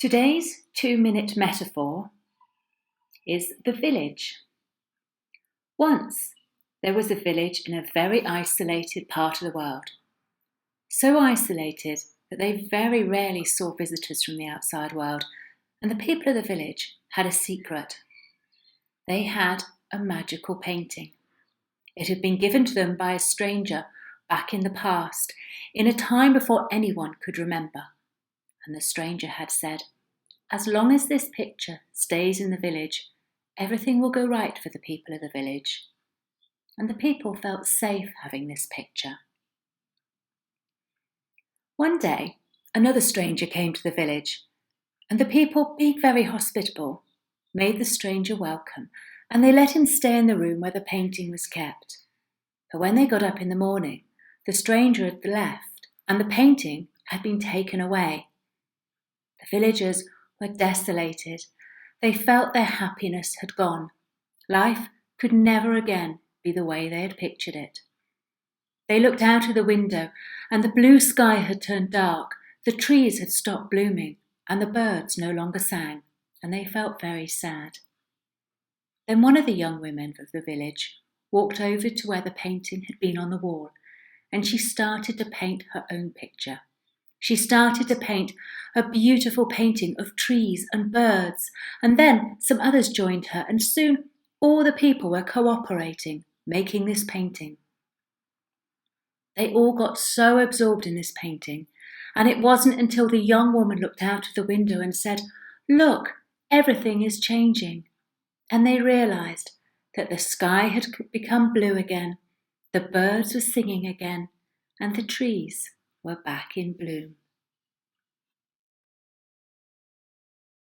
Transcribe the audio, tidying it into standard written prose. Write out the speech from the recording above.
Today's 2-minute metaphor is the village. Once, there was a village in a very isolated part of the world. So isolated that they very rarely saw visitors from the outside world, and the people of the village had a secret. They had a magical painting. It had been given to them by a stranger back in the past, in a time before anyone could remember. And the stranger had said, "As long as this picture stays in the village, everything will go right for the people of the village." And the people felt safe having this picture. One day, another stranger came to the village, and the people, being very hospitable, made the stranger welcome, and they let him stay in the room where the painting was kept. But when they got up in the morning, the stranger had left, and the painting had been taken away. The villagers were desolated. They felt their happiness had gone. Life could never again be the way they had pictured it. They looked out of the window, and the blue sky had turned dark, the trees had stopped blooming, and the birds no longer sang, and they felt very sad. Then one of the young women of the village walked over to where the painting had been on the wall, and she started to paint her own picture. She started to paint a beautiful painting of trees and birds, and then some others joined her, and soon all the people were cooperating, making this painting. They all got so absorbed in this painting, and it wasn't until the young woman looked out of the window and said, "Look, everything is changing." And they realized that the sky had become blue again, the birds were singing again, and the trees were back in bloom.